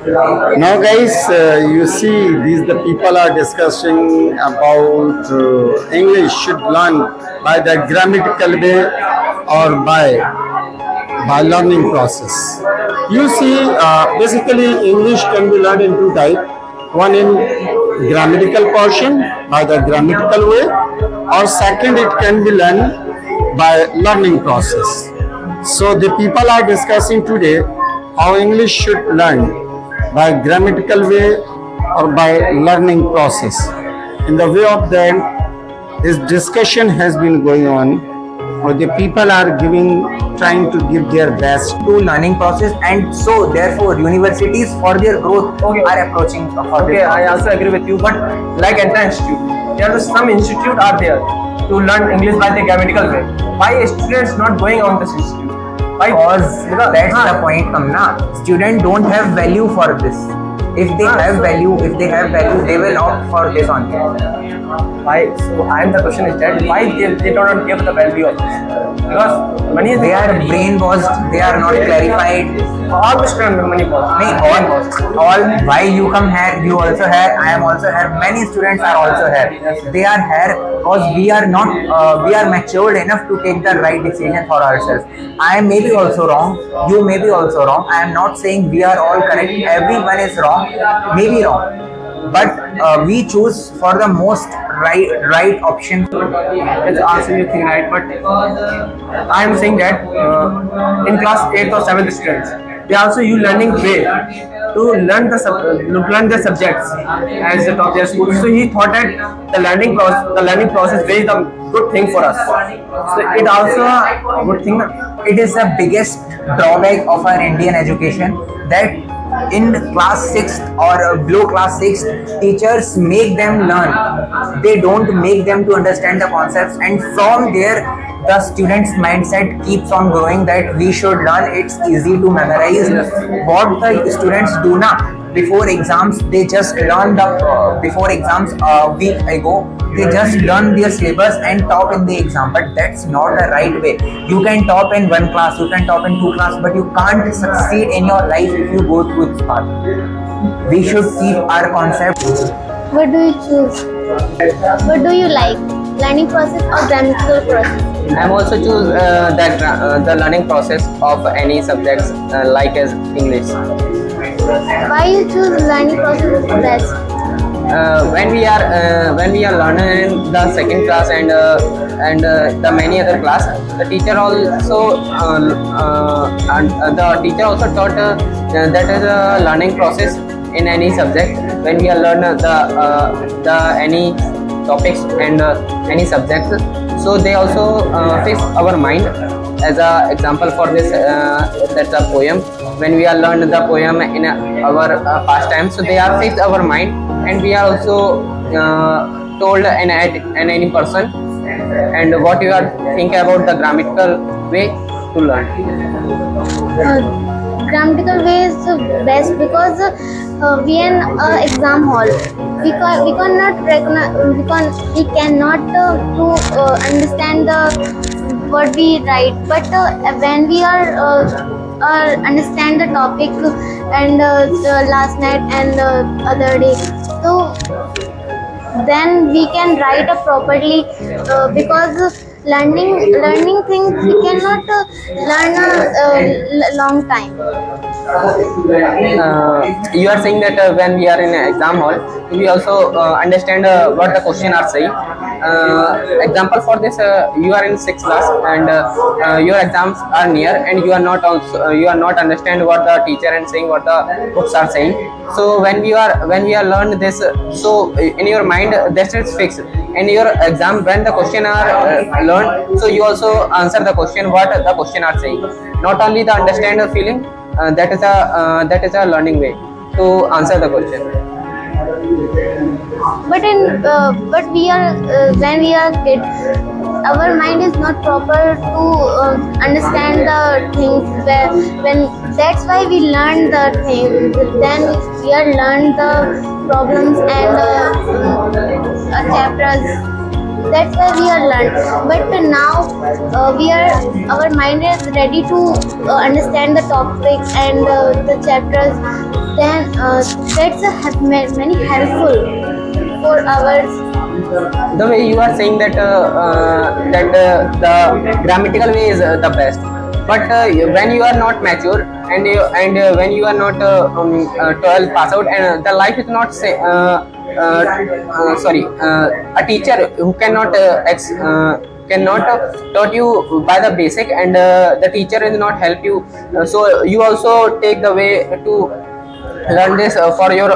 Now, guys, you see, these the people are discussing about English should learn by the grammatical way or by learning process. You see, basically, English can be learned in two types. One in grammatical portion by the grammatical way, or second, it can be learned by learning process. So the people are discussing today how English should learn by grammatical way or by learning process. In the way of that, this discussion has been going on, or the people are trying to give their best to learning process, and so therefore universities for their growth are approaching for Okay, I also agree with you, but like Entrance Institute, there are some institute are there to learn English by the grammatical way. Why students not going on this institute? Why? Because that's the point, Kamna. Students don't have value for this. If they have value, they will opt for this only. Why? So, the question is that why they don't give the value of this? Because money is they are brainwashed. They are not clarified. All the students money cost. All why you come here, you also here. I am also here. Many students are also here. They are here because we are not. We are matured enough to take the right decision for ourselves. I may be also wrong. You may be also wrong. I am not saying we are all correct. Everyone is wrong. Maybe wrong. But we choose for the most right option. It's absolutely right, but I am saying that in class 8th or 7th students, they also use learning way to learn the subjects as the top their school. So he thought that the learning process is the good thing for us. So it also a good thing. It is the biggest drawback of our Indian education that in class 6th or below class 6th, teachers make them learn. They don't make them to understand the concepts, and from there the student's mindset keeps on growing that we should learn. It's easy to memorize. What the students do now before exams, they just learn before exams a week ago, they just learn their syllabus and top in the exam. But that's not the right way. You can top in one class, you can top in two class, but you can't succeed in your life if you go through this path. We should keep our concept. What do you choose? What do you like? Learning process or grammatical process? I am also choose the learning process of any subjects like as English. Why you choose learning process is the best? When we are learning in the second class and the many other class, the teacher also taught that is a learning process in any subject. When we are learn the any topics and any subjects, so they also fix our mind. As a example for this, that's a poem. When we are learned the poem in our past time, so they are fixed our mind, and we are also told in any person and what you are think about the grammatical way to learn. Grammatical way is the best because we in exam hall we cannot understand what we write, but when we are understand the topic and last night and other day, so then we can write properly because learning things we cannot learn a long time. You are saying that when we are in an exam hall, we also understand what the question are saying. Example for this, you are in 6th class and your exams are near, and you are not understand what the teacher and saying what the books are saying. So when we are learn this, so in your mind that is fixed. In your exam, when the question are learned, so you also answer the question what the question are saying. Not only the understand the feeling, that is a learning way to answer the question. But we are when we are kids, our mind is not proper to understand the things. When that's why we learn the things. Then we are learn the problems and chapters. That's why we are learned. But now our mind is ready to understand the topics and the chapters. Then that's many helpful for ours. The way you are saying that the grammatical way is the best, but when you are not mature and when you are not 12 pass out, and the life is not a teacher who cannot taught you by the basic, and the teacher will not help you, so you also take the way to learn this for your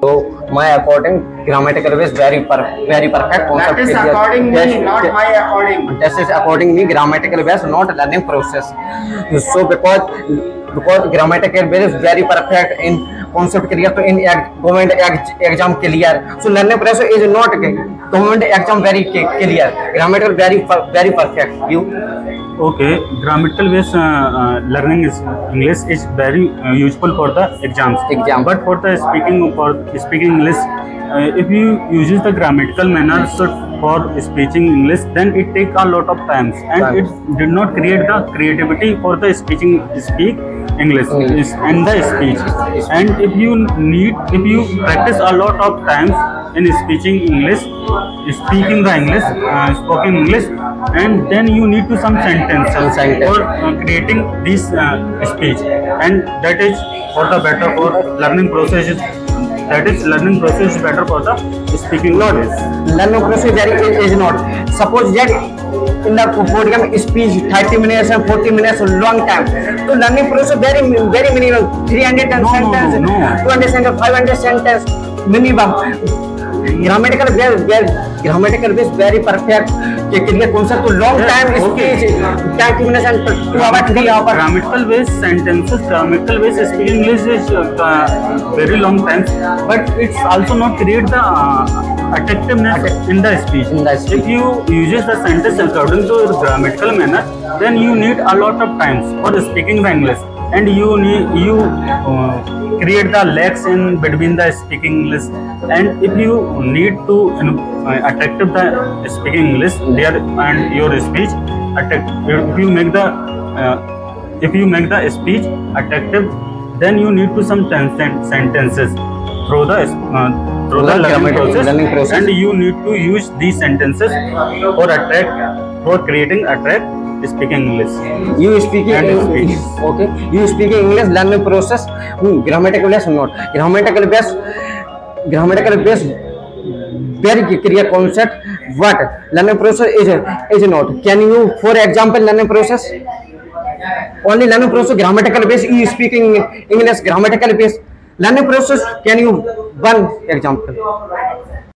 so my according grammatical way is very perfect concept. That is according me, not my according. This is according me grammatical way is not learning process. So because grammatical way is very perfect in concept clear to in government exam clear. So learning process is not government exam very clear. Grammatical very perfect. You? Okay, grammatical ways learning is English is very useful for the exams. But for the speaking English, if you uses the grammatical manners for speaking English, then it takes a lot of times, and it did not create the creativity for the speak English and the speech. And if you practice a lot of times in speaking the English, spoken English, and then you need to some sentences for creating this speech, and that is for the better for learning process. That is learning process is better for the speaking English. Learning process is not. Suppose that in the podium speech 30 minutes and 40 minutes long time. So learning process very minimum 300 sentences, 200 sentences, 500 sentences minimum. Grammatical base very perfect. Clear concept to long time speech 30 minutes and 2 hours 3 hours. Grammatical based sentences, grammatical based speaking English is very long time, but it's also not create the attractiveness in the speech. If you uses the sentence according to your grammatical manner, then you need a lot of times for speaking the English, and you create the lags in between the speaking English. And if you need to attractive the speaking English there and your speech if you make the speech attractive, then you need to some sentences through the learning process, and you need to use these sentences for creating speaking English. You speaking English, okay? You speaking English learning process. Grammatical base not. Grammatical base very clear concept. What learning process is not. Can you, for example, learning process? Only learning process grammatical base. You speaking English grammatical base. Learning process. Can you one example?